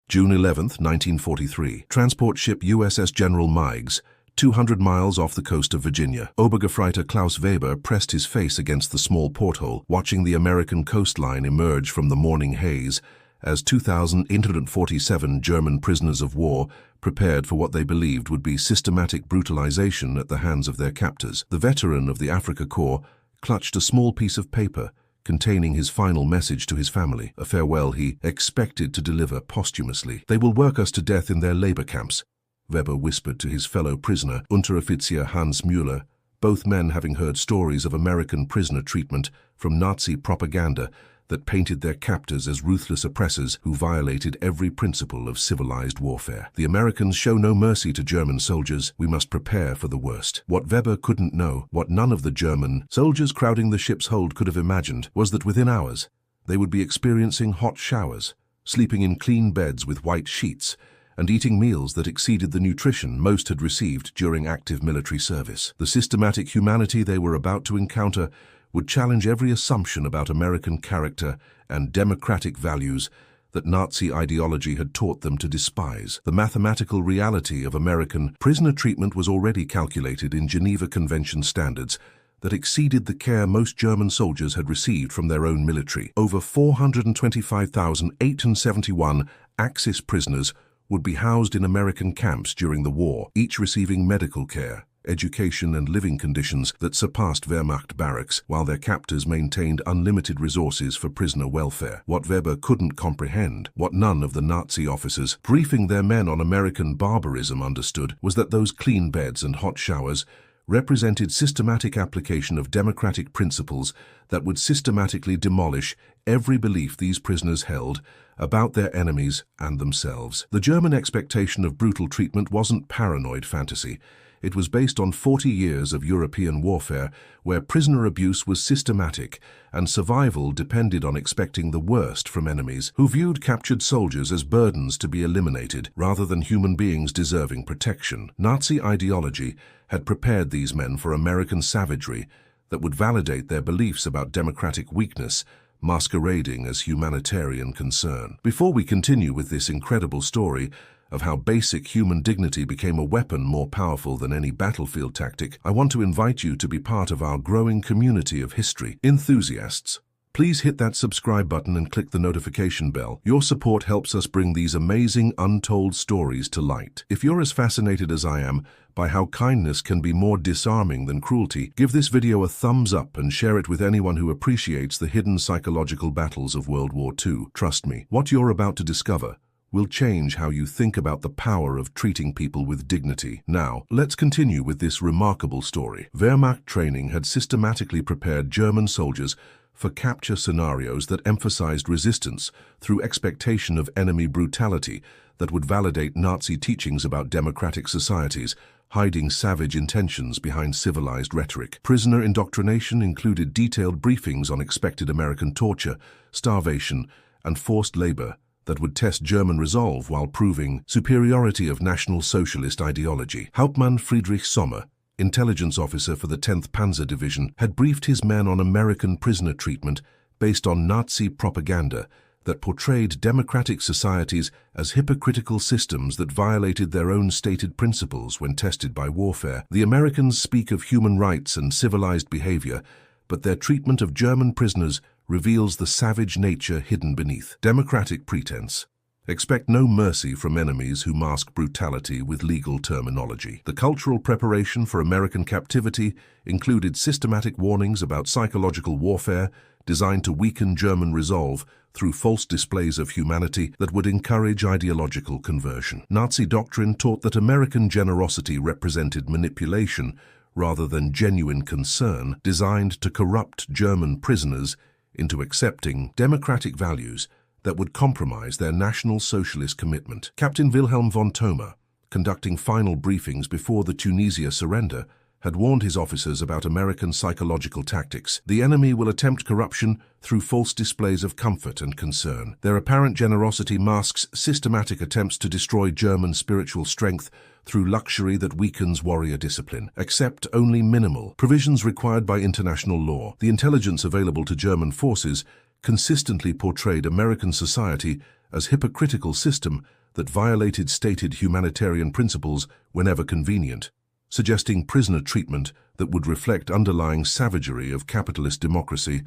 June 11, 1943. Transport ship USS General Meigs, 200 miles off the coast of Virginia. Obergefreiter Klaus Weber pressed his face against the small porthole, watching the American coastline emerge from the morning haze as 2,847 German prisoners of war prepared for what they believed would be systematic brutalization at the hands of their captors. The veteran of the Afrika Korps clutched a small piece of paper containing his final message to his family, a farewell he expected to deliver posthumously. "They will work us to death in their labor camps," Weber whispered to his fellow prisoner, Unteroffizier Hans Müller, both men having heard stories of American prisoner treatment from Nazi propaganda that painted their captors as ruthless oppressors who violated every principle of civilized warfare. "The Americans show no mercy to German soldiers. We must prepare for the worst." What Weber couldn't know, what none of the German soldiers crowding the ship's hold could have imagined, was that within hours they would be experiencing hot showers, sleeping in clean beds with white sheets, and eating meals that exceeded the nutrition most had received during active military service. The systematic humanity they were about to encounter would challenge every assumption about American character and democratic values that Nazi ideology had taught them to despise. The mathematical reality of American prisoner treatment was already calculated in Geneva Convention standards that exceeded the care most German soldiers had received from their own military. Over 425,871 Axis prisoners would be housed in American camps during the war, each receiving medical care, education and living conditions that surpassed Wehrmacht barracks, while their captors maintained unlimited resources for prisoner welfare. What Weber couldn't comprehend, what none of the Nazi officers briefing their men on American barbarism understood, was that those clean beds and hot showers represented systematic application of democratic principles that would systematically demolish every belief these prisoners held about their enemies and themselves. The German expectation of brutal treatment wasn't paranoid fantasy. It was based on 40 years of European warfare where prisoner abuse was systematic and survival depended on expecting the worst from enemies who viewed captured soldiers as burdens to be eliminated rather than human beings deserving protection. Nazi ideology had prepared these men for American savagery that would validate their beliefs about democratic weakness, masquerading as humanitarian concern. Before we continue with this incredible story of how basic human dignity became a weapon more powerful than any battlefield tactic, I want to invite you to be part of our growing community of history enthusiasts. Please hit that subscribe button and click the notification bell. Your support helps us bring these amazing untold stories to light. If you're as fascinated as I am by how kindness can be more disarming than cruelty, give this video a thumbs up and share it with anyone who appreciates the hidden psychological battles of World War II. Trust me, what you're about to discover will change how you think about the power of treating people with dignity. Now, let's continue with this remarkable story. Wehrmacht training had systematically prepared German soldiers for capture scenarios that emphasized resistance through expectation of enemy brutality that would validate Nazi teachings about democratic societies, hiding savage intentions behind civilized rhetoric. Prisoner indoctrination included detailed briefings on expected American torture, starvation, and forced labor that would test German resolve while proving superiority of National Socialist ideology. Hauptmann Friedrich Sommer, intelligence officer for the 10th Panzer Division, had briefed his men on American prisoner treatment based on Nazi propaganda that portrayed democratic societies as hypocritical systems that violated their own stated principles when tested by warfare. The Americans speak of human rights and civilized behavior, but their treatment of German prisoners reveals the savage nature hidden beneath. Democratic pretense. Expect no mercy from enemies who mask brutality with legal terminology. The cultural preparation for American captivity included systematic warnings about psychological warfare designed to weaken German resolve through false displays of humanity that would encourage ideological conversion. Nazi doctrine taught that American generosity represented manipulation rather than genuine concern, designed to corrupt German prisoners into accepting democratic values that would compromise their National Socialist commitment. Captain Wilhelm von Thoma, conducting final briefings before the Tunisia surrender, had warned his officers about American psychological tactics. The enemy will attempt corruption through false displays of comfort and concern. Their apparent generosity masks systematic attempts to destroy German spiritual strength through luxury that weakens warrior discipline. Accept only minimal provisions required by international law. The intelligence available to German forces consistently portrayed American society as hypocritical system that violated stated humanitarian principles whenever convenient, suggesting prisoner treatment that would reflect underlying savagery of capitalist democracy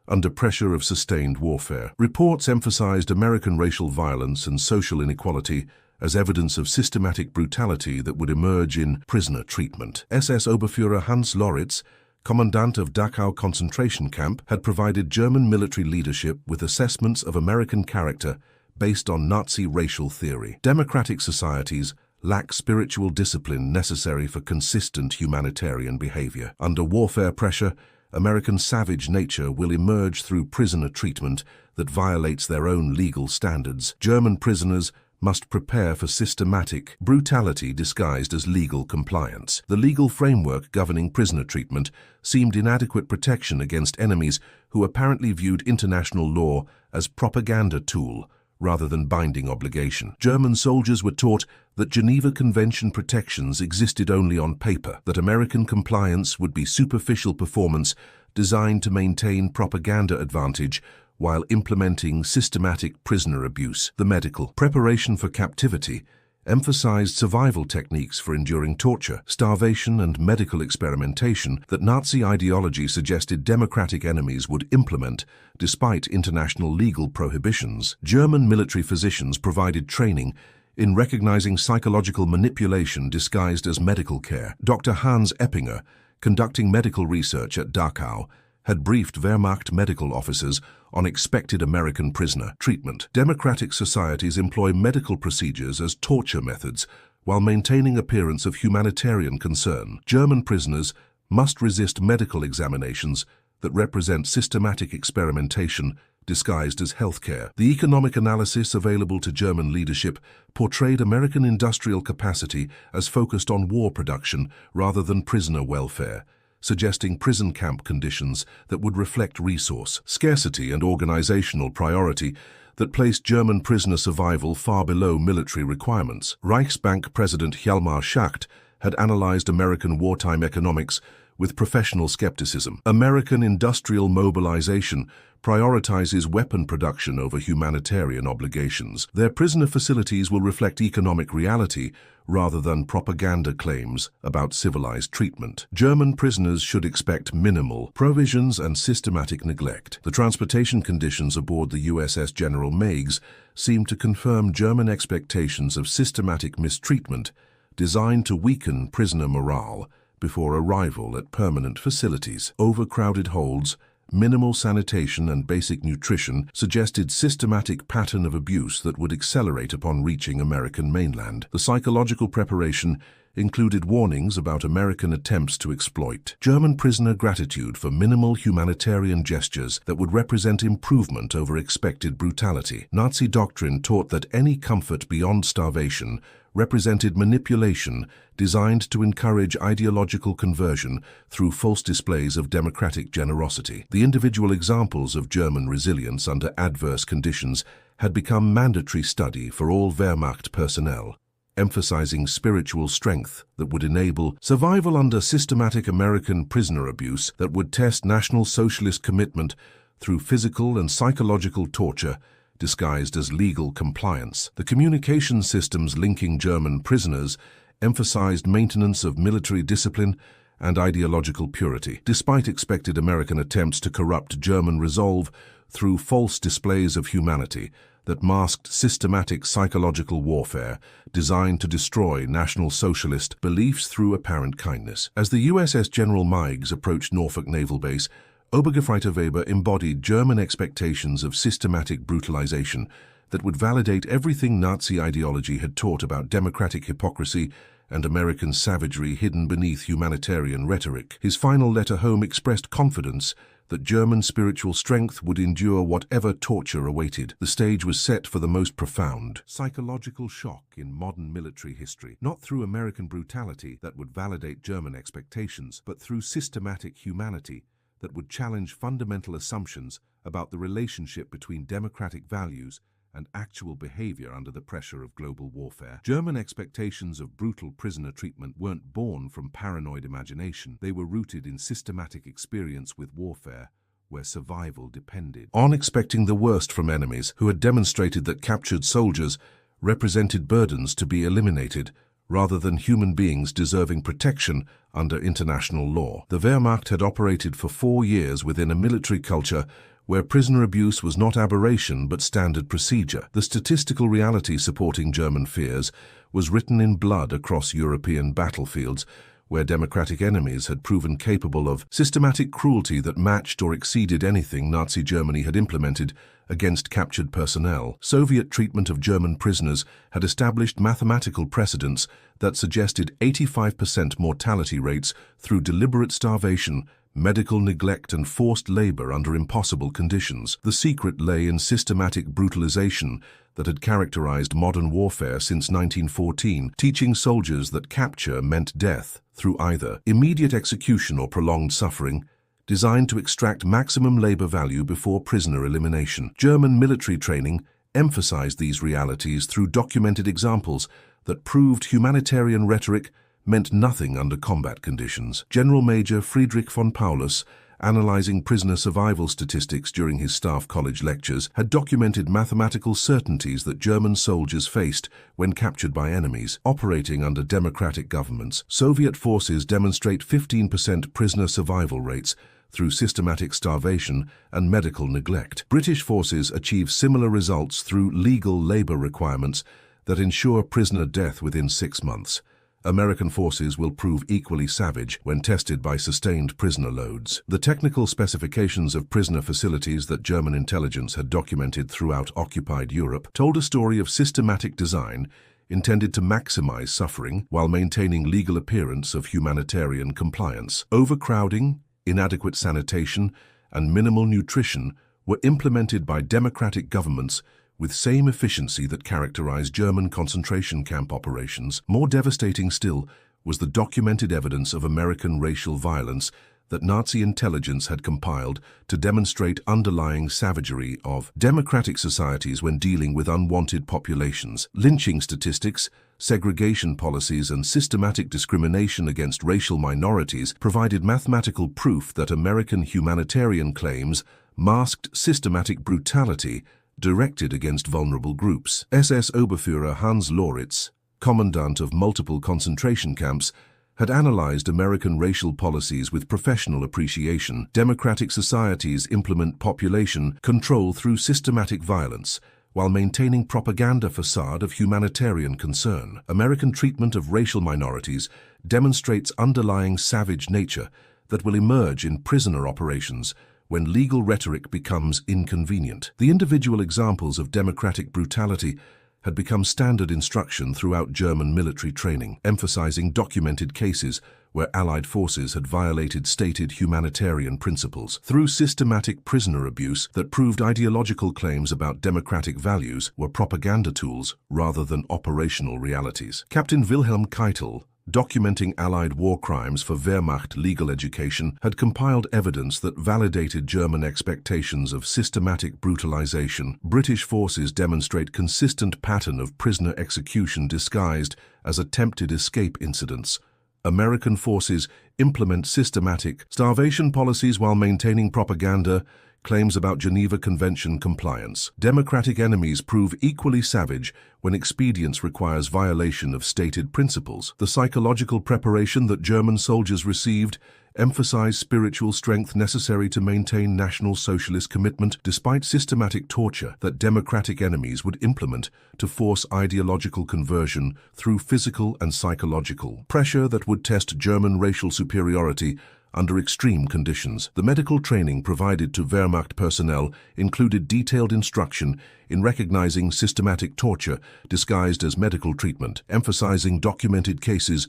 under pressure of sustained warfare. Reports emphasized American racial violence and social inequality as evidence of systematic brutality that would emerge in prisoner treatment. SS Oberfuhrer Hans Loritz, commandant of Dachau concentration camp, had provided German military leadership with assessments of American character based on Nazi racial theory. Democratic societies lack spiritual discipline necessary for consistent humanitarian behavior. Under warfare pressure, American savage nature will emerge through prisoner treatment that violates their own legal standards. German prisoners must prepare for systematic brutality disguised as legal compliance. The legal framework governing prisoner treatment seemed inadequate protection against enemies who apparently viewed international law as propaganda tool rather than binding obligation. German soldiers were taught that Geneva Convention protections existed only on paper, that American compliance would be superficial performance designed to maintain propaganda advantage while implementing systematic prisoner abuse. The medical preparation for captivity emphasized survival techniques for enduring torture, starvation, and medical experimentation that Nazi ideology suggested democratic enemies would implement despite international legal prohibitions. German military physicians provided training in recognizing psychological manipulation disguised as medical care. Dr. Hans Eppinger, conducting medical research at Dachau, had briefed Wehrmacht medical officers on expected American prisoner treatment. Democratic societies employ medical procedures as torture methods while maintaining appearance of humanitarian concern. German prisoners must resist medical examinations that represent systematic experimentation disguised as healthcare. The economic analysis available to German leadership portrayed American industrial capacity as focused on war production rather than prisoner welfare, suggesting prison camp conditions that would reflect resource scarcity and organizational priority that placed German prisoner survival far below military requirements. Reichsbank President Hjalmar Schacht had analyzed American wartime economics with professional skepticism. American industrial mobilization prioritizes weapon production over humanitarian obligations. Their prisoner facilities will reflect economic reality rather than propaganda claims about civilized treatment. German prisoners should expect minimal provisions and systematic neglect. The transportation conditions aboard the USS General Meigs seem to confirm German expectations of systematic mistreatment designed to weaken prisoner morale before arrival at permanent facilities. Overcrowded holds, minimal sanitation and basic nutrition suggested systematic pattern of abuse that would accelerate upon reaching American mainland. The psychological preparation included warnings about American attempts to exploit. German prisoner gratitude for minimal humanitarian gestures that would represent improvement over expected brutality. Nazi doctrine taught that any comfort beyond starvation represented manipulation designed to encourage ideological conversion through false displays of democratic generosity. The individual examples of German resilience under adverse conditions had become mandatory study for all Wehrmacht personnel, emphasizing spiritual strength that would enable survival under systematic American prisoner abuse that would test National Socialist commitment through physical and psychological torture disguised as legal compliance. The communication systems linking German prisoners emphasized maintenance of military discipline and ideological purity. Despite expected American attempts to corrupt German resolve through false displays of humanity that masked systematic psychological warfare designed to destroy National Socialist beliefs through apparent kindness. As the USS General Meigs approached Norfolk Naval Base, Obergefreiter Weber embodied German expectations of systematic brutalization that would validate everything Nazi ideology had taught about democratic hypocrisy and American savagery hidden beneath humanitarian rhetoric. His final letter home expressed confidence that German spiritual strength would endure whatever torture awaited. The stage was set for the most profound psychological shock in modern military history, not through American brutality that would validate German expectations, but through systematic humanity that would challenge fundamental assumptions about the relationship between democratic values and actual behavior under the pressure of global warfare. German expectations of brutal prisoner treatment weren't born from paranoid imagination. They were rooted in systematic experience with warfare, where survival depended on expecting the worst from enemies who had demonstrated that captured soldiers represented burdens to be eliminated rather than human beings deserving protection under international law. The Wehrmacht had operated for 4 years within a military culture where prisoner abuse was not aberration but standard procedure. The statistical reality supporting German fears was written in blood across European battlefields, where democratic enemies had proven capable of systematic cruelty that matched or exceeded anything Nazi Germany had implemented against captured personnel. Soviet treatment of German prisoners had established mathematical precedents that suggested 85% mortality rates through deliberate starvation, medical neglect and forced labor under impossible conditions. The secret lay in systematic brutalization that had characterized modern warfare since 1914, teaching soldiers that capture meant death through either immediate execution or prolonged suffering, designed to extract maximum labor value before prisoner elimination. German military training emphasized these realities through documented examples that proved humanitarian rhetoric meant nothing under combat conditions. General Major Friedrich von Paulus, analyzing prisoner survival statistics during his staff college lectures, had documented mathematical certainties that German soldiers faced when captured by enemies. Operating under democratic governments, Soviet forces demonstrate 15% prisoner survival rates through systematic starvation and medical neglect. British forces achieve similar results through legal labor requirements that ensure prisoner death within 6 months. American forces will prove equally savage when tested by sustained prisoner loads. The technical specifications of prisoner facilities that German intelligence had documented throughout occupied Europe told a story of systematic design intended to maximize suffering while maintaining legal appearance of humanitarian compliance. Overcrowding, inadequate sanitation, and minimal nutrition were implemented by democratic governments with same efficiency that characterized German concentration camp operations. More devastating still was the documented evidence of American racial violence that Nazi intelligence had compiled to demonstrate underlying savagery of democratic societies when dealing with unwanted populations. Lynching statistics, segregation policies, and systematic discrimination against racial minorities provided mathematical proof that American humanitarian claims masked systematic brutality directed against vulnerable groups. SS Oberfuhrer Hans Loritz, commandant of multiple concentration camps, had analyzed American racial policies with professional appreciation. Democratic societies implement population control through systematic violence, while maintaining propaganda facade of humanitarian concern. American treatment of racial minorities demonstrates underlying savage nature that will emerge in prisoner operations when legal rhetoric becomes inconvenient. The individual examples of democratic brutality had become standard instruction throughout German military training, emphasizing documented cases where Allied forces had violated stated humanitarian principles. Through systematic prisoner abuse that proved ideological claims about democratic values were propaganda tools rather than operational realities. Captain Wilhelm Keitel, documenting Allied war crimes for Wehrmacht legal education, had compiled evidence that validated German expectations of systematic brutalization. British forces demonstrate consistent pattern of prisoner execution disguised as attempted escape incidents. American forces implement systematic starvation policies while maintaining propaganda claims about Geneva Convention compliance. Democratic enemies prove equally savage when expedience requires violation of stated principles. The psychological preparation that German soldiers received emphasized spiritual strength necessary to maintain National Socialist commitment despite systematic torture that democratic enemies would implement to force ideological conversion through physical and psychological pressure that would test German racial superiority under extreme conditions. The medical training provided to Wehrmacht personnel included detailed instruction in recognizing systematic torture disguised as medical treatment, emphasizing documented cases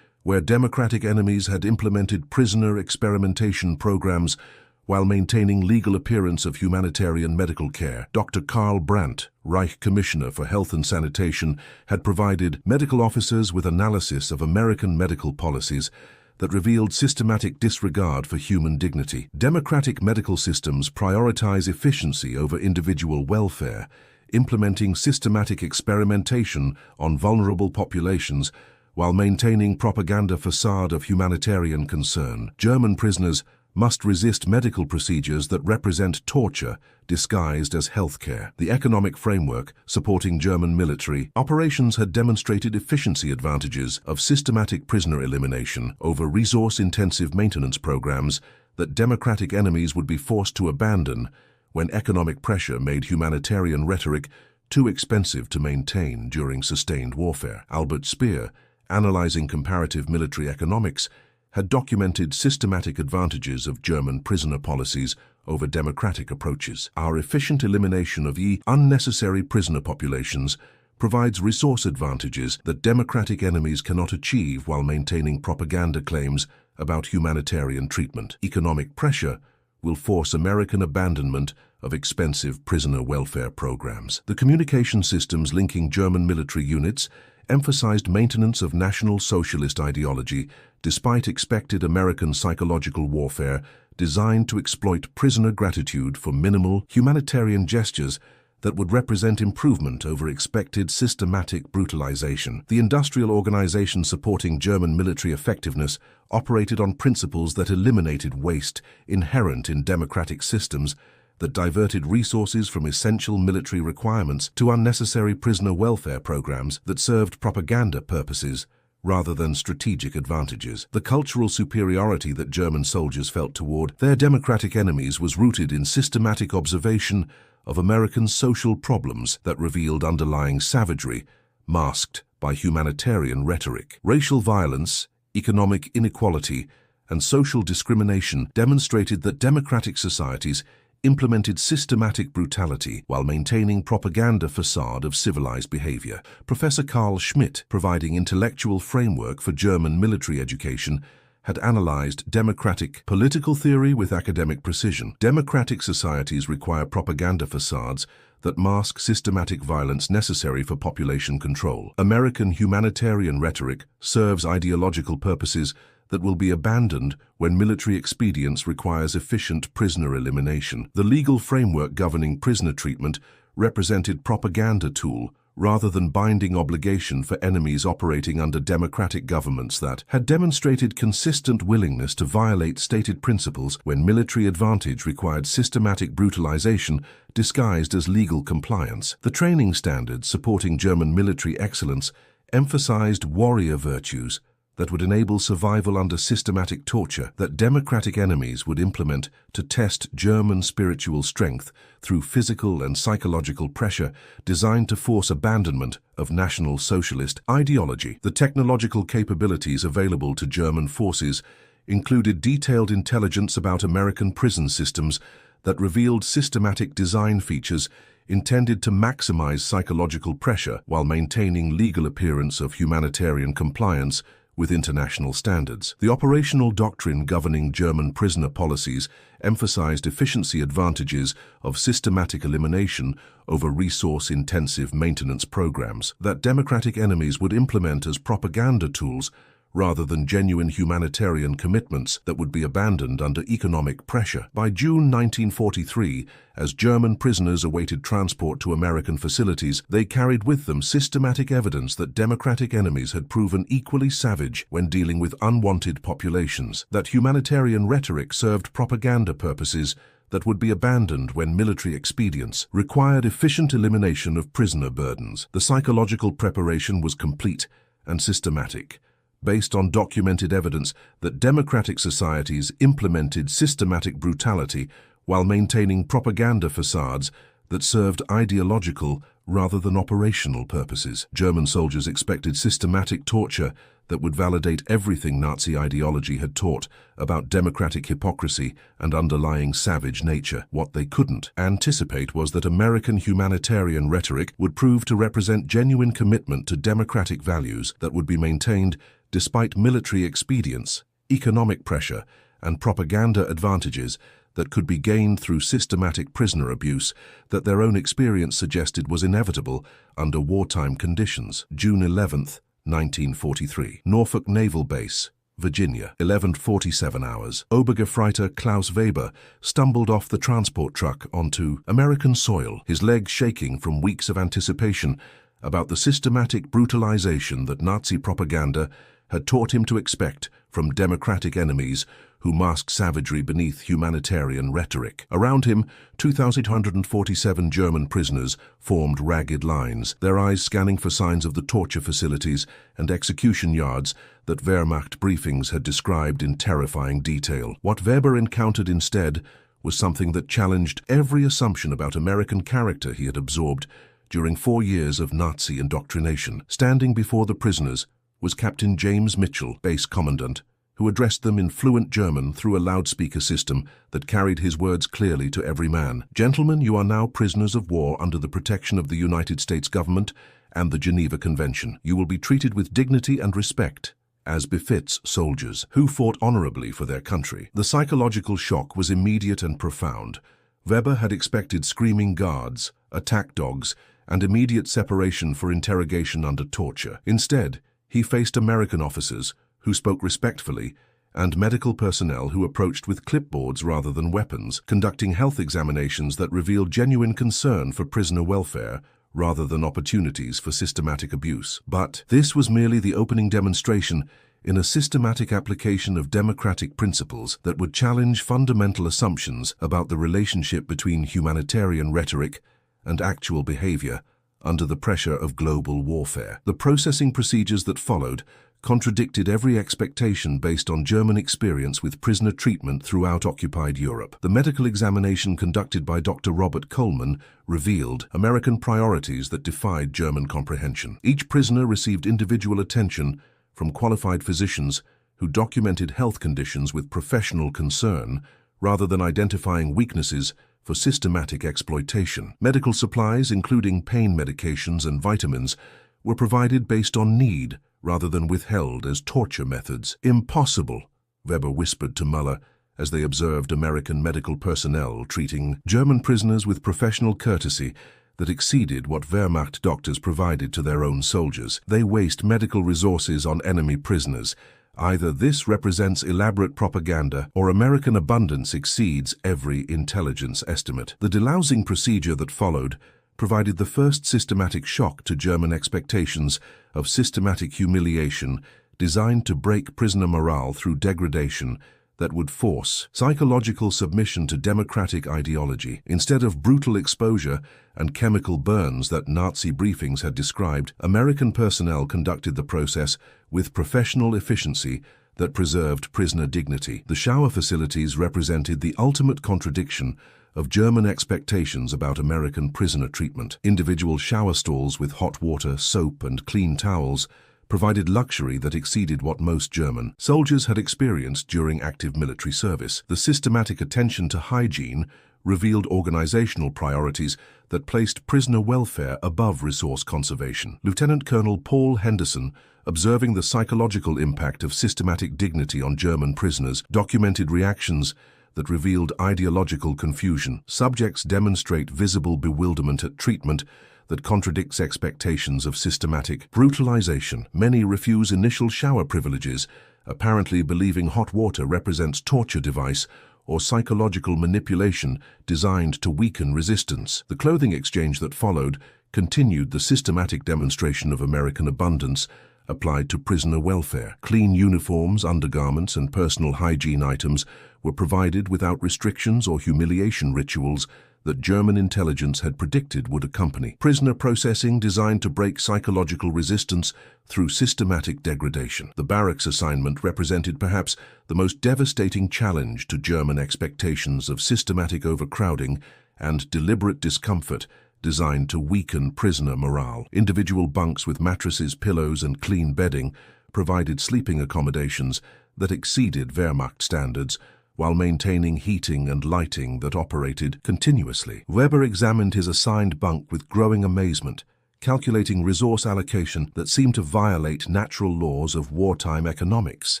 where democratic enemies had implemented prisoner experimentation programs while maintaining legal appearance of humanitarian medical care. Dr. Karl Brandt, Reich Commissioner for Health and Sanitation, had provided medical officers with analysis of American medical policies that revealed systematic disregard for human dignity. Democratic medical systems prioritize efficiency over individual welfare, implementing systematic experimentation on vulnerable populations while maintaining propaganda facade of humanitarian concern. German prisoners must resist medical procedures that represent torture disguised as healthcare. The economic framework supporting German military operations had demonstrated efficiency advantages of systematic prisoner elimination over resource-intensive maintenance programs that democratic enemies would be forced to abandon when economic pressure made humanitarian rhetoric too expensive to maintain during sustained warfare. Albert Speer, analyzing comparative military economics, had documented systematic advantages of German prisoner policies over democratic approaches. Our efficient elimination of unnecessary prisoner populations provides resource advantages that democratic enemies cannot achieve while maintaining propaganda claims about humanitarian treatment. Economic pressure will force American abandonment of expensive prisoner welfare programs. The communication systems linking German military units emphasized maintenance of National Socialist ideology despite expected American psychological warfare designed to exploit prisoner gratitude for minimal humanitarian gestures that would represent improvement over expected systematic brutalization. The industrial organization supporting German military effectiveness operated on principles that eliminated waste inherent in democratic systems, that diverted resources from essential military requirements to unnecessary prisoner welfare programs that served propaganda purposes rather than strategic advantages. The cultural superiority that German soldiers felt toward their democratic enemies was rooted in systematic observation of American social problems that revealed underlying savagery, masked by humanitarian rhetoric. Racial violence, economic inequality, and social discrimination demonstrated that democratic societies implemented systematic brutality while maintaining propaganda facade of civilized behavior. Professor Carl Schmitt, providing intellectual framework for German military education, had analyzed democratic political theory with academic precision. Democratic societies require propaganda facades that mask systematic violence necessary for population control. American humanitarian rhetoric serves ideological purposes that will be abandoned when military expedience requires efficient prisoner elimination. The legal framework governing prisoner treatment represented propaganda tool rather than binding obligation for enemies operating under democratic governments that had demonstrated consistent willingness to violate stated principles when military advantage required systematic brutalization disguised as legal compliance. The training standards supporting German military excellence emphasized warrior virtues that would enable survival under systematic torture that democratic enemies would implement to test German spiritual strength through physical and psychological pressure designed to force abandonment of National Socialist ideology. The technological capabilities available to German forces included detailed intelligence about American prison systems that revealed systematic design features intended to maximize psychological pressure while maintaining legal appearance of humanitarian compliance with international standards. The operational doctrine governing German prisoner policies emphasized efficiency advantages of systematic elimination over resource-intensive maintenance programs that democratic enemies would implement as propaganda tools rather than genuine humanitarian commitments that would be abandoned under economic pressure. By June 1943, as German prisoners awaited transport to American facilities, they carried with them systematic evidence that democratic enemies had proven equally savage when dealing with unwanted populations, that humanitarian rhetoric served propaganda purposes that would be abandoned when military expedients required efficient elimination of prisoner burdens. The psychological preparation was complete and systematic, based on documented evidence that democratic societies implemented systematic brutality while maintaining propaganda facades that served ideological rather than operational purposes. German soldiers expected systematic torture that would validate everything Nazi ideology had taught about democratic hypocrisy and underlying savage nature. What they couldn't anticipate was that American humanitarian rhetoric would prove to represent genuine commitment to democratic values that would be maintained despite military expedients, economic pressure, and propaganda advantages that could be gained through systematic prisoner abuse that their own experience suggested was inevitable under wartime conditions. June 11th, 1943. Norfolk Naval Base, Virginia. 11:47 hours. Obergefreiter Klaus Weber stumbled off the transport truck onto American soil, his legs shaking from weeks of anticipation about the systematic brutalization that Nazi propaganda had taught him to expect from democratic enemies who masked savagery beneath humanitarian rhetoric. Around him, 2,847 German prisoners formed ragged lines, their eyes scanning for signs of the torture facilities and execution yards that Wehrmacht briefings had described in terrifying detail. What Weber encountered instead was something that challenged every assumption about American character he had absorbed during 4 years of Nazi indoctrination. Standing before the prisoners was Captain James Mitchell, base commandant, who addressed them in fluent German through a loudspeaker system that carried his words clearly to every man. "Gentlemen, you are now prisoners of war under the protection of the United States government and the Geneva Convention. You will be treated with dignity and respect, as befits soldiers who fought honorably for their country." The psychological shock was immediate and profound. Weber had expected screaming guards, attack dogs, and immediate separation for interrogation under torture. Instead, he faced American officers who spoke respectfully, and medical personnel who approached with clipboards rather than weapons, conducting health examinations that revealed genuine concern for prisoner welfare rather than opportunities for systematic abuse. But this was merely the opening demonstration in a systematic application of democratic principles that would challenge fundamental assumptions about the relationship between humanitarian rhetoric and actual behavior under the pressure of global warfare. The processing procedures that followed contradicted every expectation based on German experience with prisoner treatment throughout occupied Europe. The medical examination conducted by Dr. Robert Coleman revealed American priorities that defied German comprehension. Each prisoner received individual attention from qualified physicians who documented health conditions with professional concern rather than identifying weaknesses for systematic exploitation. Medical supplies, including pain medications and vitamins, were provided based on need rather than withheld as torture methods. "Impossible," Weber whispered to Muller as they observed American medical personnel treating German prisoners with professional courtesy that exceeded what Wehrmacht doctors provided to their own soldiers. "They waste medical resources on enemy prisoners. Either this represents elaborate propaganda or American abundance exceeds every intelligence estimate." The delousing procedure that followed provided the first systematic shock to German expectations of systematic humiliation designed to break prisoner morale through degradation that would force psychological submission to democratic ideology. Instead of brutal exposure and chemical burns that Nazi briefings had described, American personnel conducted the process with professional efficiency that preserved prisoner dignity. The shower facilities represented the ultimate contradiction of German expectations about American prisoner treatment. Individual shower stalls with hot water, soap, and clean towels provided luxury that exceeded what most German soldiers had experienced during active military service. The systematic attention to hygiene revealed organizational priorities that placed prisoner welfare above resource conservation. Lieutenant Colonel Paul Henderson, observing the psychological impact of systematic dignity on German prisoners, documented reactions that revealed ideological confusion. Subjects demonstrate visible bewilderment at treatment that contradicts expectations of systematic brutalization. Many refuse initial shower privileges, apparently believing hot water represents torture device or psychological manipulation designed to weaken resistance. The clothing exchange that followed continued the systematic demonstration of American abundance applied to prisoner welfare. Clean uniforms, undergarments, and personal hygiene items were provided without restrictions or humiliation rituals that German intelligence had predicted would accompany. Prisoner processing designed to break psychological resistance through systematic degradation. The barracks assignment represented perhaps the most devastating challenge to German expectations of systematic overcrowding and deliberate discomfort designed to weaken prisoner morale. Individual bunks with mattresses, pillows, and clean bedding provided sleeping accommodations that exceeded Wehrmacht standards, while maintaining heating and lighting that operated continuously. Weber examined his assigned bunk with growing amazement, calculating resource allocation that seemed to violate natural laws of wartime economics.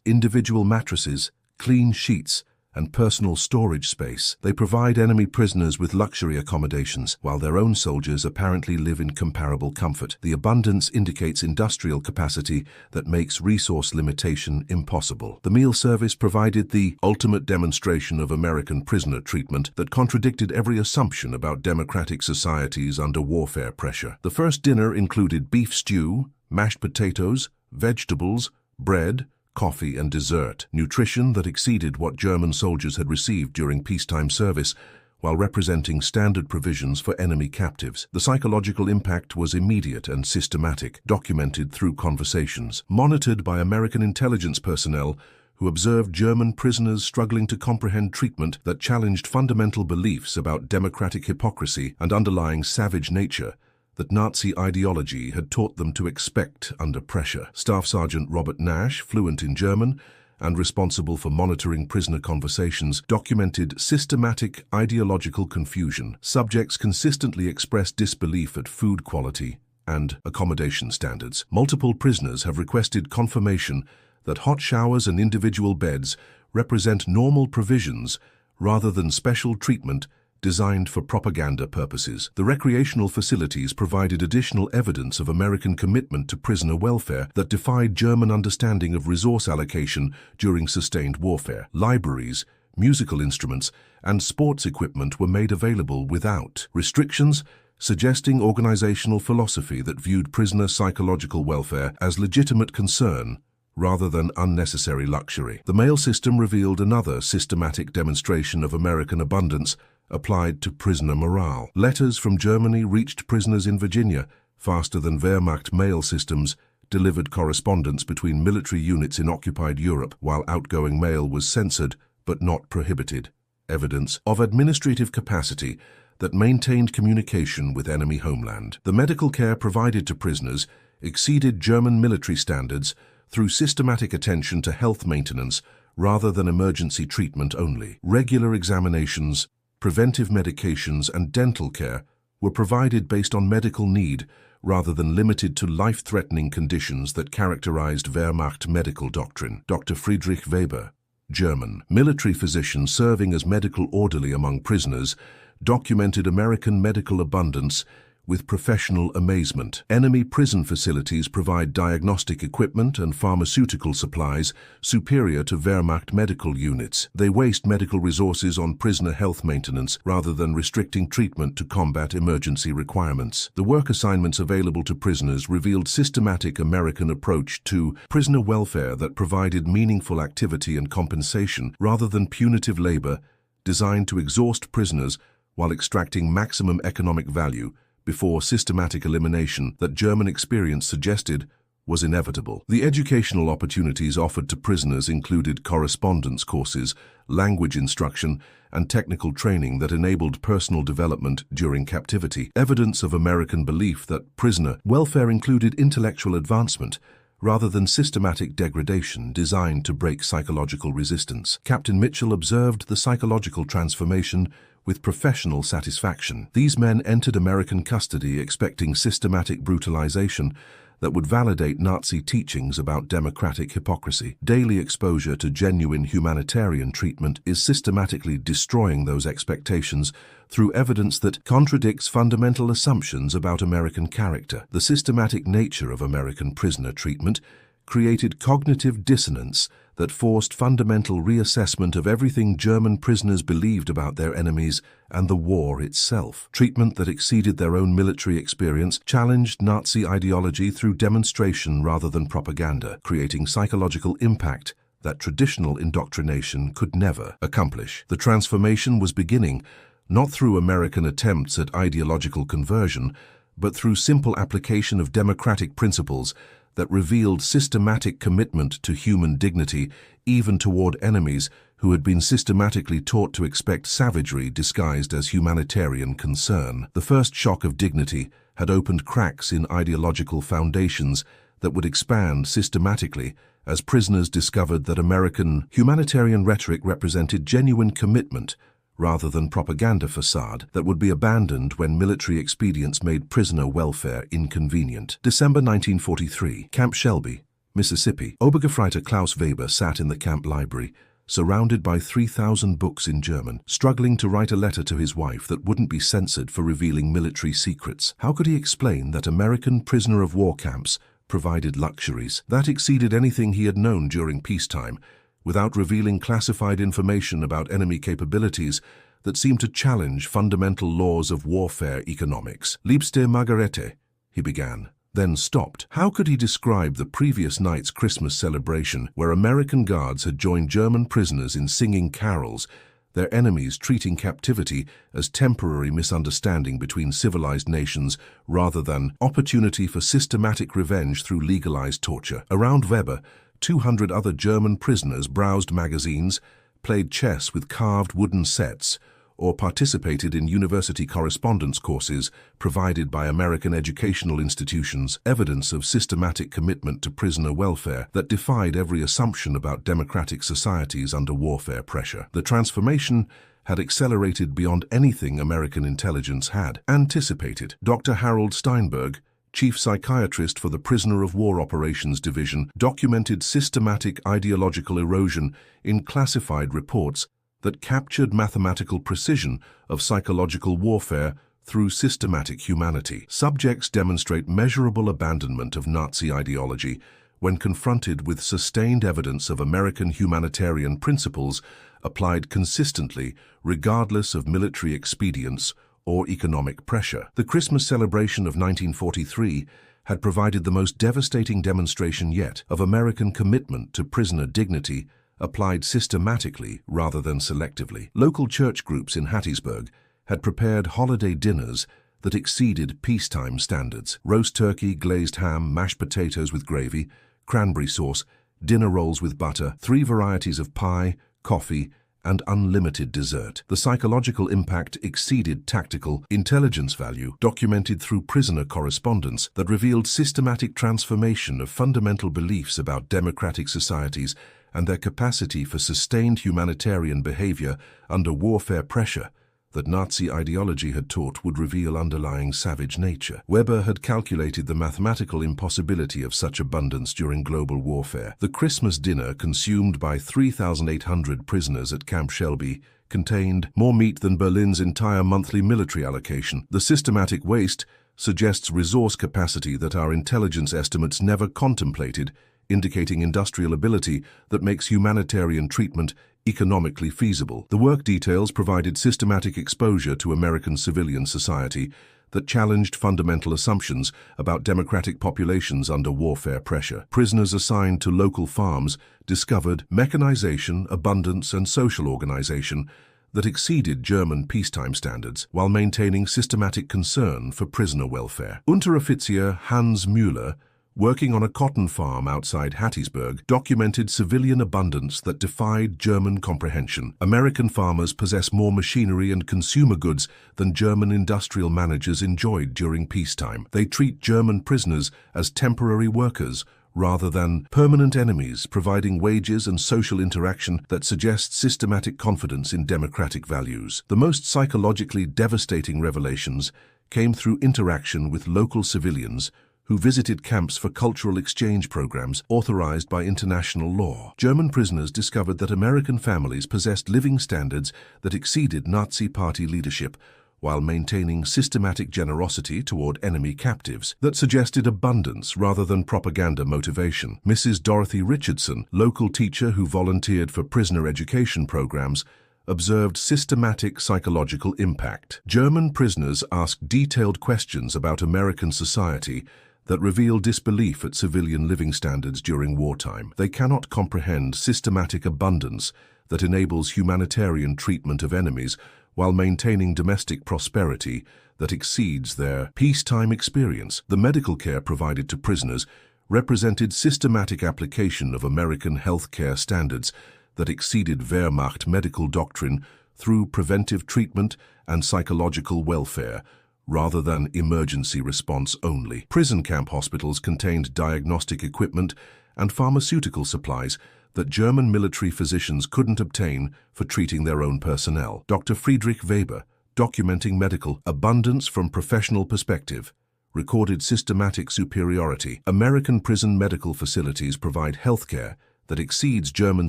Individual mattresses, clean sheets, and personal storage space. They provide enemy prisoners with luxury accommodations, while their own soldiers apparently live in comparable comfort. The abundance indicates industrial capacity that makes resource limitation impossible. The meal service provided the ultimate demonstration of American prisoner treatment that contradicted every assumption about democratic societies under warfare pressure. The first dinner included beef stew, mashed potatoes, vegetables, bread, coffee, and dessert, nutrition that exceeded what German soldiers had received during peacetime service, while representing standard provisions for enemy captives. The psychological impact was immediate and systematic, documented through conversations, monitored by American intelligence personnel who observed German prisoners struggling to comprehend treatment that challenged fundamental beliefs about democratic hypocrisy and underlying savage nature that Nazi ideology had taught them to expect under pressure. Staff Sergeant Robert Nash, fluent in German and responsible for monitoring prisoner conversations, documented systematic ideological confusion. Subjects consistently expressed disbelief at food quality and accommodation standards. Multiple prisoners have requested confirmation that hot showers and individual beds represent normal provisions rather than special treatment designed for propaganda purposes. The recreational facilities provided additional evidence of American commitment to prisoner welfare that defied German understanding of resource allocation during sustained warfare. Libraries, musical instruments, and sports equipment were made available without restrictions, suggesting organizational philosophy that viewed prisoner psychological welfare as legitimate concern rather than unnecessary luxury. The mail system revealed another systematic demonstration of American abundance applied to prisoner morale. Letters from Germany reached prisoners in Virginia faster than Wehrmacht mail systems delivered correspondence between military units in occupied Europe, while outgoing mail was censored but not prohibited. Evidence of administrative capacity that maintained communication with enemy homeland. The medical care provided to prisoners exceeded German military standards through systematic attention to health maintenance rather than emergency treatment only. Regular examinations, preventive medications, and dental care were provided based on medical need rather than limited to life-threatening conditions that characterized Wehrmacht medical doctrine. Dr. Friedrich Weber, German military physician serving as medical orderly among prisoners, documented American medical abundance with professional amazement. Enemy prison facilities provide diagnostic equipment and pharmaceutical supplies superior to Wehrmacht medical units. They waste medical resources on prisoner health maintenance rather than restricting treatment to combat emergency requirements. The work assignments available to prisoners revealed systematic American approach to prisoner welfare that provided meaningful activity and compensation rather than punitive labor designed to exhaust prisoners while extracting maximum economic value before systematic elimination that German experience suggested was inevitable. The educational opportunities offered to prisoners included correspondence courses, language instruction, and technical training that enabled personal development during captivity. Evidence of American belief that prisoner welfare included intellectual advancement rather than systematic degradation designed to break psychological resistance. Captain Mitchell observed the psychological transformation with professional satisfaction. These men entered American custody expecting systematic brutalization that would validate Nazi teachings about democratic hypocrisy. Daily exposure to genuine humanitarian treatment is systematically destroying those expectations through evidence that contradicts fundamental assumptions about American character. The systematic nature of American prisoner treatment created cognitive dissonance that forced fundamental reassessment of everything German prisoners believed about their enemies and the war itself. Treatment that exceeded their own military experience challenged Nazi ideology through demonstration rather than propaganda, creating psychological impact that traditional indoctrination could never accomplish. The transformation was beginning, not through American attempts at ideological conversion, but through simple application of democratic principles that revealed systematic commitment to human dignity even toward enemies who had been systematically taught to expect savagery disguised as humanitarian concern. The first shock of dignity had opened cracks in ideological foundations that would expand systematically as prisoners discovered that American humanitarian rhetoric represented genuine commitment rather than propaganda facade that would be abandoned when military expedients made prisoner welfare inconvenient. December 1943, Camp Shelby, Mississippi. Obergefreiter Klaus Weber sat in the camp library, surrounded by 3,000 books in German, struggling to write a letter to his wife that wouldn't be censored for revealing military secrets. How could he explain that American prisoner of war camps provided luxuries that exceeded anything he had known during peacetime, without revealing classified information about enemy capabilities that seemed to challenge fundamental laws of warfare economics? Liebste Margarete, he began, then stopped. How could he describe the previous night's Christmas celebration where American guards had joined German prisoners in singing carols, their enemies treating captivity as temporary misunderstanding between civilized nations rather than opportunity for systematic revenge through legalized torture? Around Weber, 200 other German prisoners browsed magazines, played chess with carved wooden sets, or participated in university correspondence courses provided by American educational institutions, evidence of systematic commitment to prisoner welfare that defied every assumption about democratic societies under warfare pressure. The transformation had accelerated beyond anything American intelligence had anticipated. Dr. Harold Steinberg, chief psychiatrist for the Prisoner of War Operations Division, documented systematic ideological erosion in classified reports that captured mathematical precision of psychological warfare through systematic humanity. Subjects demonstrate measurable abandonment of Nazi ideology when confronted with sustained evidence of American humanitarian principles applied consistently regardless of military expedients or economic pressure. The Christmas celebration of 1943 had provided the most devastating demonstration yet of American commitment to prisoner dignity applied systematically rather than selectively. Local church groups in Hattiesburg had prepared holiday dinners that exceeded peacetime standards. Roast turkey, glazed ham, mashed potatoes with gravy, cranberry sauce, dinner rolls with butter, 3 varieties of pie, coffee, and unlimited dessert. The psychological impact exceeded tactical intelligence value, documented through prisoner correspondence that revealed systematic transformation of fundamental beliefs about democratic societies and their capacity for sustained humanitarian behavior under warfare pressure that Nazi ideology had taught would reveal underlying savage nature. Weber had calculated the mathematical impossibility of such abundance during global warfare. The Christmas dinner consumed by 3,800 prisoners at Camp Shelby contained more meat than Berlin's entire monthly military allocation. The systematic waste suggests resource capacity that our intelligence estimates never contemplated, indicating industrial ability that makes humanitarian treatment economically feasible. The work details provided systematic exposure to American civilian society that challenged fundamental assumptions about democratic populations under warfare pressure. Prisoners assigned to local farms discovered mechanization, abundance, and social organization that exceeded German peacetime standards while maintaining systematic concern for prisoner welfare. Unteroffizier Hans Müller, working on a cotton farm outside Hattiesburg, documented civilian abundance that defied German comprehension. American farmers possess more machinery and consumer goods than German industrial managers enjoyed during peacetime. They treat German prisoners as temporary workers rather than permanent enemies, providing wages and social interaction that suggests systematic confidence in democratic values. The most psychologically devastating revelations came through interaction with local civilians who visited camps for cultural exchange programs authorized by international law. German prisoners discovered that American families possessed living standards that exceeded Nazi Party leadership while maintaining systematic generosity toward enemy captives that suggested abundance rather than propaganda motivation. Mrs. Dorothy Richardson, local teacher who volunteered for prisoner education programs, observed systematic psychological impact. German prisoners asked detailed questions about American society that reveal disbelief at civilian living standards during wartime. They cannot comprehend systematic abundance that enables humanitarian treatment of enemies while maintaining domestic prosperity that exceeds their peacetime experience. The medical care provided to prisoners represented systematic application of American healthcare standards that exceeded Wehrmacht medical doctrine through preventive treatment and psychological welfare, rather than emergency response only. Prison camp hospitals contained diagnostic equipment and pharmaceutical supplies that German military physicians couldn't obtain for treating their own personnel. Dr. Friedrich Weber, documenting medical abundance from professional perspective, recorded systematic superiority. American prison medical facilities provide healthcare that exceeds German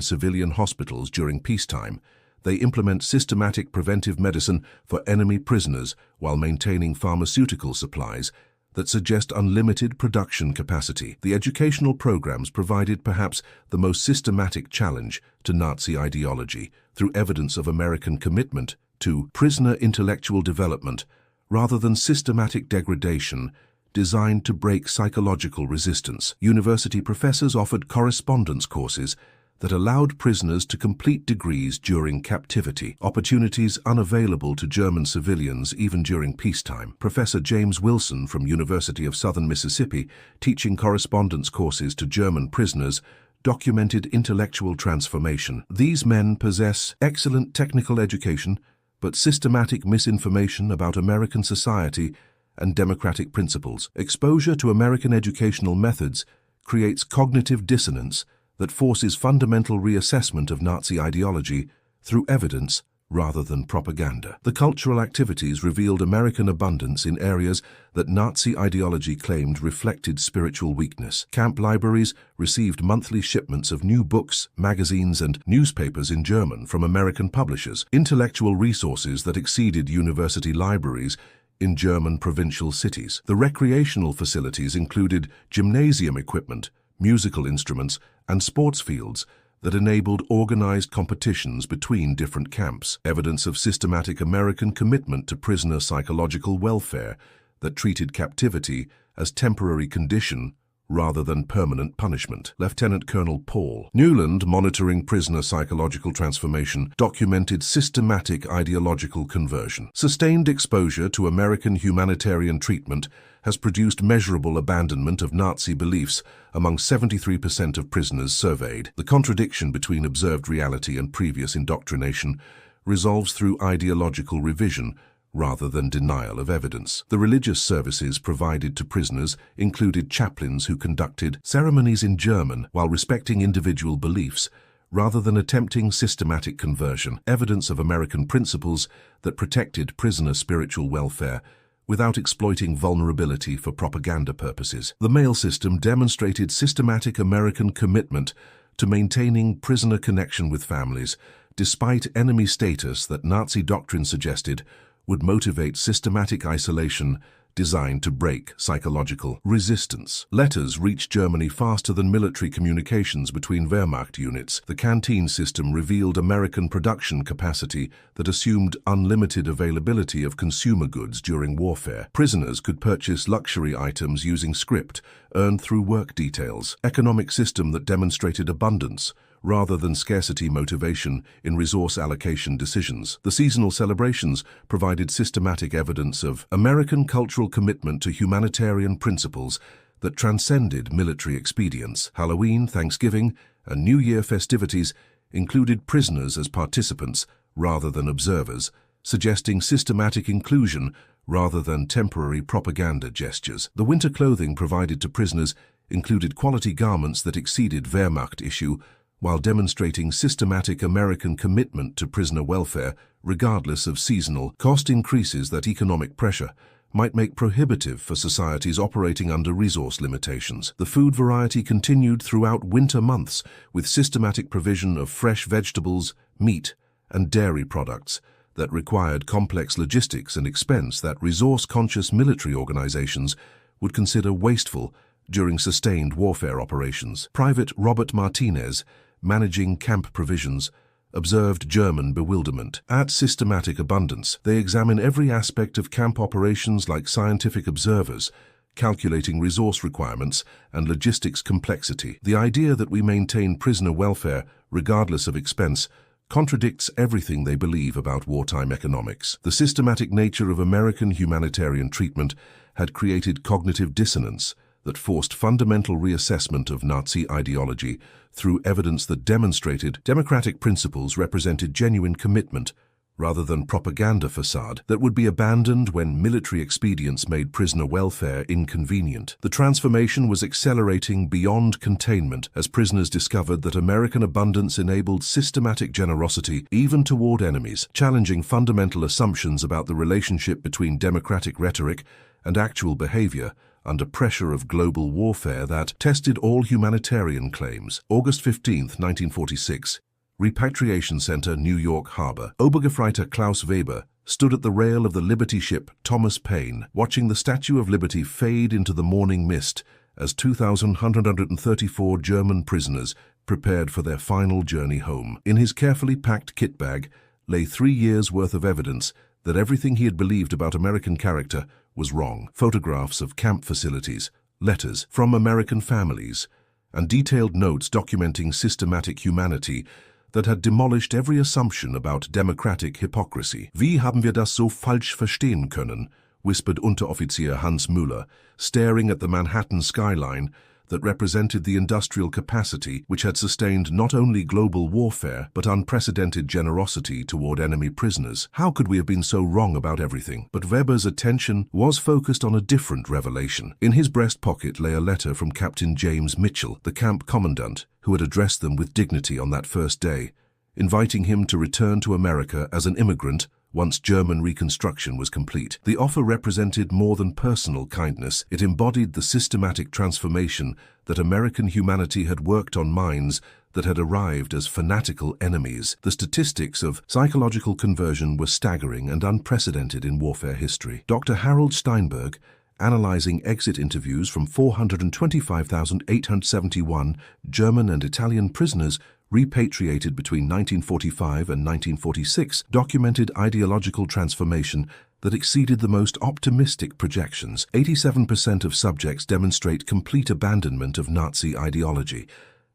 civilian hospitals during peacetime. They implement systematic preventive medicine for enemy prisoners while maintaining pharmaceutical supplies that suggest unlimited production capacity. The educational programs provided perhaps the most systematic challenge to Nazi ideology through evidence of American commitment to prisoner intellectual development rather than systematic degradation, designed to break psychological resistance. University professors offered correspondence courses that allowed prisoners to complete degrees during captivity, opportunities unavailable to German civilians even during peacetime. Professor James Wilson from University of Southern Mississippi, teaching correspondence courses to German prisoners, documented intellectual transformation. These men possess excellent technical education, but systematic misinformation about American society and democratic principles. Exposure to American educational methods creates cognitive dissonance that forces fundamental reassessment of Nazi ideology through evidence rather than propaganda. The cultural activities revealed American abundance in areas that Nazi ideology claimed reflected spiritual weakness. Camp libraries received monthly shipments of new books, magazines, and newspapers in German from American publishers. Intellectual resources that exceeded university libraries in German provincial cities. The recreational facilities included gymnasium equipment, musical instruments, and sports fields that enabled organized competitions between different camps. Evidence of systematic American commitment to prisoner psychological welfare that treated captivity as temporary condition rather than permanent punishment. Lieutenant Colonel Paul Newland, monitoring prisoner psychological transformation, documented systematic ideological conversion. Sustained exposure to American humanitarian treatment has produced measurable abandonment of Nazi beliefs among 73% of prisoners surveyed. The contradiction between observed reality and previous indoctrination resolves through ideological revision rather than denial of evidence. The religious services provided to prisoners included chaplains who conducted ceremonies in German while respecting individual beliefs, rather than attempting systematic conversion. Evidence of American principles that protected prisoner spiritual welfare without exploiting vulnerability for propaganda purposes. The mail system demonstrated systematic American commitment to maintaining prisoner connection with families, despite enemy status that Nazi doctrine suggested would motivate systematic isolation designed to break psychological resistance. Letters reached Germany faster than military communications between Wehrmacht units. The canteen system revealed American production capacity that assumed unlimited availability of consumer goods during warfare. Prisoners could purchase luxury items using script earned through work details. Economic system that demonstrated abundance rather than scarcity motivation in resource allocation decisions. The seasonal celebrations provided systematic evidence of American cultural commitment to humanitarian principles that transcended military expedience. Halloween, Thanksgiving, and New Year festivities included prisoners as participants rather than observers, suggesting systematic inclusion rather than temporary propaganda gestures. The winter clothing provided to prisoners included quality garments that exceeded Wehrmacht issue, while demonstrating systematic American commitment to prisoner welfare regardless of seasonal cost increases that economic pressure might make prohibitive for societies operating under resource limitations. The food variety continued throughout winter months with systematic provision of fresh vegetables, meat, and dairy products that required complex logistics and expense that resource-conscious military organizations would consider wasteful during sustained warfare operations. Private Robert Martinez, managing camp provisions, observed German bewilderment. At systematic abundance, they examine every aspect of camp operations like scientific observers, calculating resource requirements and logistics complexity. The idea that we maintain prisoner welfare, regardless of expense, contradicts everything they believe about wartime economics. The systematic nature of American humanitarian treatment had created cognitive dissonance that forced fundamental reassessment of Nazi ideology through evidence that demonstrated democratic principles represented genuine commitment rather than propaganda facade that would be abandoned when military expedients made prisoner welfare inconvenient. The transformation was accelerating beyond containment as prisoners discovered that American abundance enabled systematic generosity even toward enemies, challenging fundamental assumptions about the relationship between democratic rhetoric and actual behavior under pressure of global warfare that tested all humanitarian claims. August 15, 1946. Repatriation Center, New York Harbor. Obergefreiter Klaus Weber stood at the rail of the Liberty ship Thomas Paine, watching the Statue of Liberty fade into the morning mist as 2,134 German prisoners prepared for their final journey home. In his carefully packed kit bag lay 3 years' worth of evidence that everything he had believed about American character was wrong. Photographs of camp facilities, letters from American families, and detailed notes documenting systematic humanity that had demolished every assumption about democratic hypocrisy. Wie haben wir das so falsch verstehen können? Whispered Unteroffizier Hans Müller, staring at the Manhattan skyline that represented the industrial capacity which had sustained not only global warfare but unprecedented generosity toward enemy prisoners. How could we have been so wrong about everything? But Weber's attention was focused on a different revelation. In his breast pocket lay a letter from Captain James Mitchell, the camp commandant, who had addressed them with dignity on that first day, inviting him to return to America as an immigrant once German reconstruction was complete. The offer represented more than personal kindness. It embodied the systematic transformation that American humanity had worked on minds that had arrived as fanatical enemies. The statistics of psychological conversion were staggering and unprecedented in warfare history. Dr. Harold Steinberg, analyzing exit interviews from 425,871 German and Italian prisoners repatriated between 1945 and 1946, documented ideological transformation that exceeded the most optimistic projections. 87% of subjects demonstrate complete abandonment of Nazi ideology.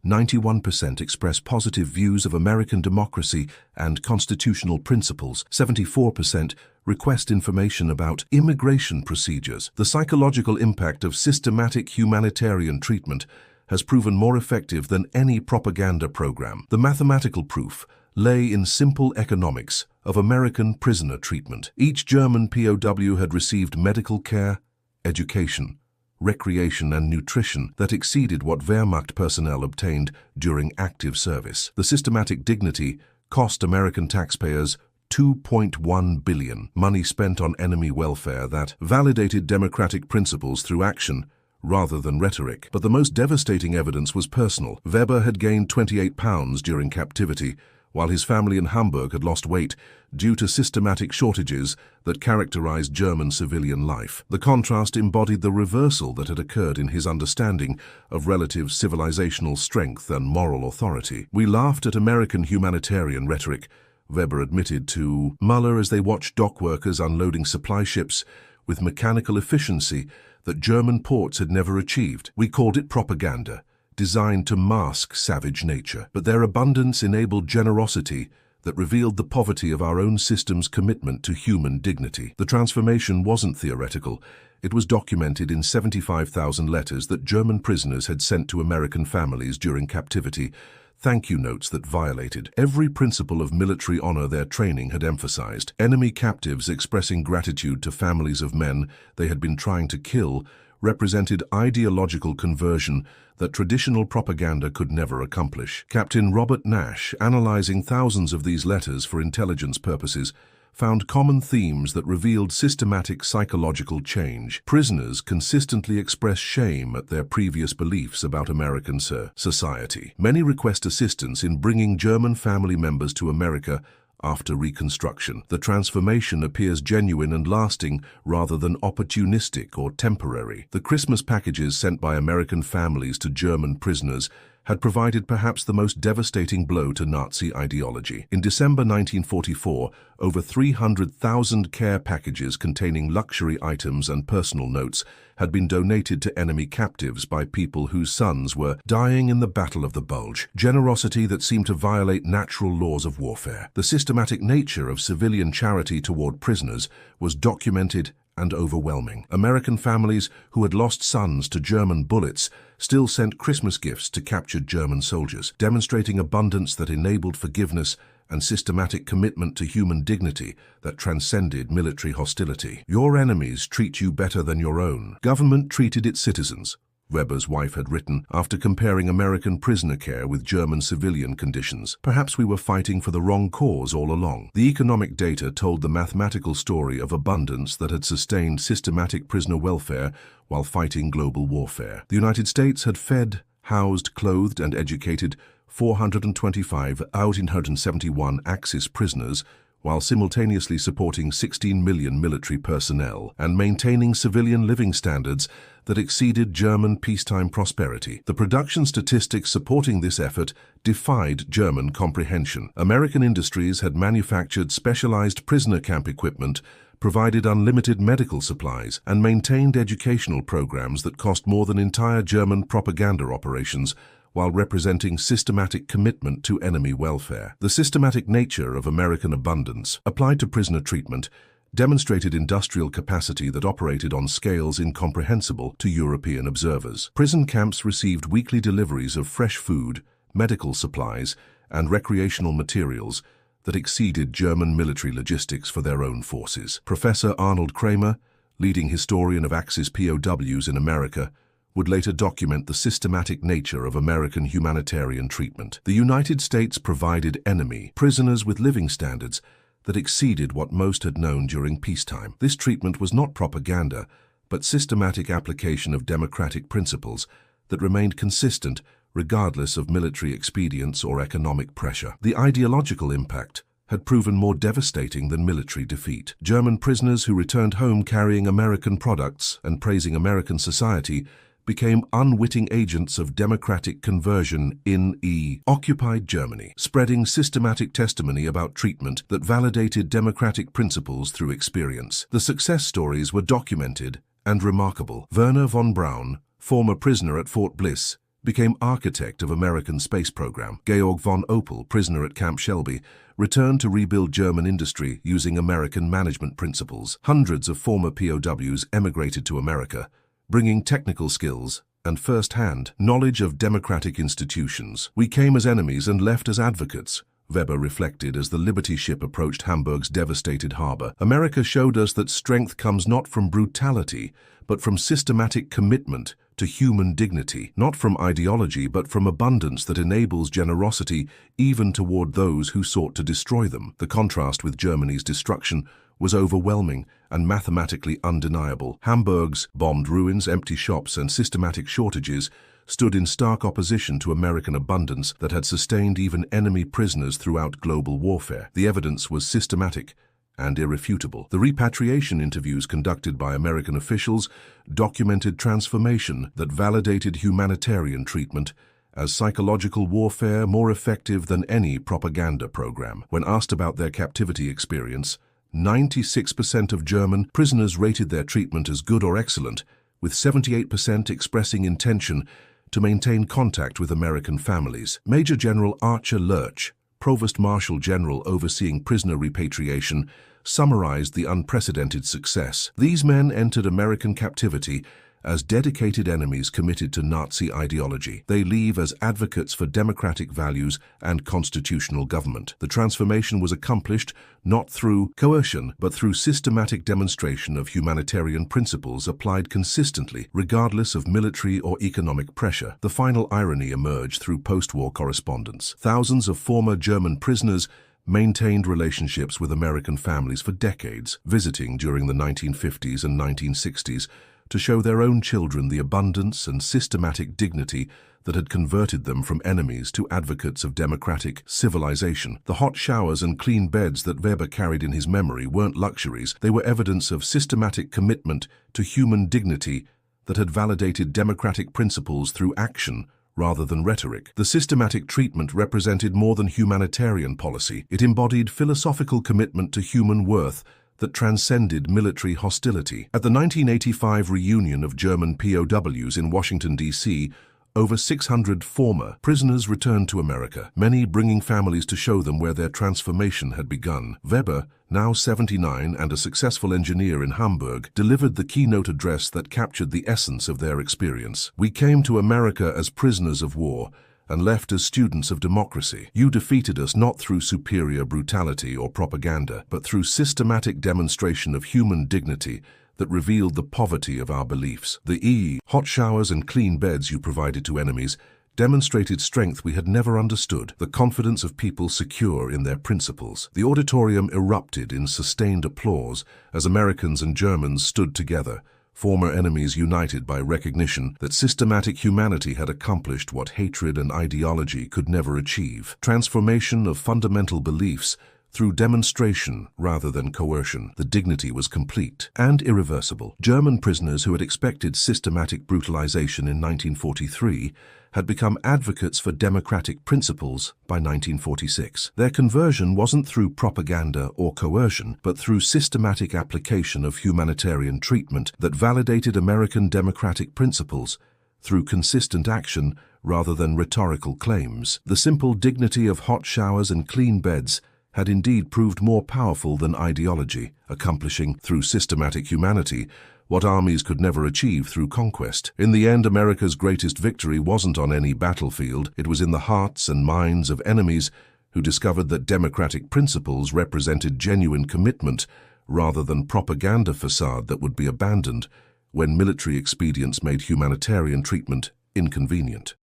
91% express positive views of American democracy and constitutional principles. 74% request information about immigration procedures. The psychological impact of systematic humanitarian treatment has proven more effective than any propaganda program. The mathematical proof lay in simple economics of American prisoner treatment. Each German POW had received medical care, education, recreation and nutrition that exceeded what Wehrmacht personnel obtained during active service. The systematic dignity cost American taxpayers $2.1 billion, money spent on enemy welfare that validated democratic principles through action rather than rhetoric. But the most devastating evidence was personal. Weber had gained 28 pounds during captivity, while his family in Hamburg had lost weight due to systematic shortages that characterized German civilian life. The contrast embodied the reversal that had occurred in his understanding of relative civilizational strength and moral authority. "We laughed at American humanitarian rhetoric," Weber admitted to Muller as they watched dock workers unloading supply ships with mechanical efficiency that German ports had never achieved. "We called it propaganda, designed to mask savage nature. But their abundance enabled generosity that revealed the poverty of our own system's commitment to human dignity." The transformation wasn't theoretical. It was documented in 75,000 letters that German prisoners had sent to American families during captivity, thank you notes that violated every principle of military honor their training had emphasized. Enemy captives expressing gratitude to families of men they had been trying to kill represented ideological conversion that traditional propaganda could never accomplish. Captain Robert Nash, analyzing thousands of these letters for intelligence purposes, found common themes that revealed systematic psychological change. Prisoners consistently express shame at their previous beliefs about American society. Many request assistance in bringing German family members to America after Reconstruction. The transformation appears genuine and lasting rather than opportunistic or temporary. The Christmas packages sent by American families to German prisoners had provided perhaps the most devastating blow to Nazi ideology. In December 1944, over 300,000 care packages containing luxury items and personal notes had been donated to enemy captives by people whose sons were dying in the Battle of the Bulge. Generosity that seemed to violate natural laws of warfare. The systematic nature of civilian charity toward prisoners was documented and overwhelming. American families who had lost sons to German bullets still sent Christmas gifts to captured German soldiers, demonstrating abundance that enabled forgiveness and systematic commitment to human dignity that transcended military hostility. "Your enemies treat you better than your own. Government treated its citizens," Weber's wife had written after comparing American prisoner care with German civilian conditions. "Perhaps we were fighting for the wrong cause all along." The economic data told the mathematical story of abundance that had sustained systematic prisoner welfare while fighting global warfare. The United States had fed, housed, clothed, and educated 425,871 Axis prisoners, while simultaneously supporting 16 million military personnel and maintaining civilian living standards that exceeded German peacetime prosperity. The production statistics supporting this effort defied German comprehension. American industries had manufactured specialized prisoner camp equipment, provided unlimited medical supplies, and maintained educational programs that cost more than entire German propaganda operations, while representing systematic commitment to enemy welfare. The systematic nature of American abundance, applied to prisoner treatment, demonstrated industrial capacity that operated on scales incomprehensible to European observers. Prison camps received weekly deliveries of fresh food, medical supplies, and recreational materials that exceeded German military logistics for their own forces. Professor Arnold Kramer, leading historian of Axis POWs in America, would later document the systematic nature of American humanitarian treatment. The United States provided enemy prisoners with living standards that exceeded what most had known during peacetime. This treatment was not propaganda, but systematic application of democratic principles that remained consistent regardless of military expedients or economic pressure. The ideological impact had proven more devastating than military defeat. German prisoners who returned home carrying American products and praising American society became unwitting agents of democratic conversion in occupied Germany, spreading systematic testimony about treatment that validated democratic principles through experience. The success stories were documented and remarkable. Werner von Braun, former prisoner at Fort Bliss, became architect of American space program. Georg von Opel, prisoner at Camp Shelby, returned to rebuild German industry using American management principles. Hundreds of former POWs emigrated to America, bringing technical skills and first-hand knowledge of democratic institutions. We came as enemies and left as advocates, Weber reflected as the Liberty ship approached Hamburg's devastated harbor. America showed us that strength comes not from brutality, but from systematic commitment to human dignity, not from ideology, but from abundance that enables generosity even toward those who sought to destroy them. The contrast with Germany's destruction was overwhelming and mathematically undeniable. Hamburg's bombed ruins, empty shops, and systematic shortages stood in stark opposition to American abundance that had sustained even enemy prisoners throughout global warfare. The evidence was systematic and irrefutable. The repatriation interviews conducted by American officials documented transformation that validated humanitarian treatment as psychological warfare more effective than any propaganda program. When asked about their captivity experience, 96% of German prisoners rated their treatment as good or excellent, with 78% expressing intention to maintain contact with American families. Major General Archer Lurch, Provost Marshal General overseeing prisoner repatriation, summarized the unprecedented success. These men entered American captivity as dedicated enemies committed to Nazi ideology. They leave as advocates for democratic values and constitutional government. The transformation was accomplished not through coercion, but through systematic demonstration of humanitarian principles applied consistently, regardless of military or economic pressure. The final irony emerged through post-war correspondence. Thousands of former German prisoners maintained relationships with American families for decades, visiting during the 1950s and 1960s to show their own children the abundance and systematic dignity that had converted them from enemies to advocates of democratic civilization. The hot showers and clean beds that Weber carried in his memory weren't luxuries. They were evidence of systematic commitment to human dignity that had validated democratic principles through action rather than rhetoric. The systematic treatment represented more than humanitarian policy. It embodied philosophical commitment to human worth that transcended military hostility. At the 1985 reunion of German POWs in Washington, D.C., over 600 former prisoners returned to America, many bringing families to show them where their transformation had begun. Weber, now 79 and a successful engineer in Hamburg, delivered the keynote address that captured the essence of their experience. "We came to America as prisoners of war and left as students of democracy. You defeated us not through superior brutality or propaganda, but through systematic demonstration of human dignity that revealed the poverty of our beliefs. The hot showers and clean beds you provided to enemies demonstrated strength we had never understood, the confidence of people secure in their principles." The auditorium erupted in sustained applause as Americans and Germans stood together, former enemies united by recognition that systematic humanity had accomplished what hatred and ideology could never achieve. Transformation of fundamental beliefs through demonstration rather than coercion. The dignity was complete and irreversible. German prisoners who had expected systematic brutalization in 1943 had become advocates for democratic principles by 1946. Their conversion wasn't through propaganda or coercion, but through systematic application of humanitarian treatment that validated American democratic principles through consistent action rather than rhetorical claims. The simple dignity of hot showers and clean beds had indeed proved more powerful than ideology, accomplishing through systematic humanity what armies could never achieve through conquest. In the end, America's greatest victory wasn't on any battlefield. It was in the hearts and minds of enemies who discovered that democratic principles represented genuine commitment rather than propaganda facade that would be abandoned when military expedients made humanitarian treatment inconvenient.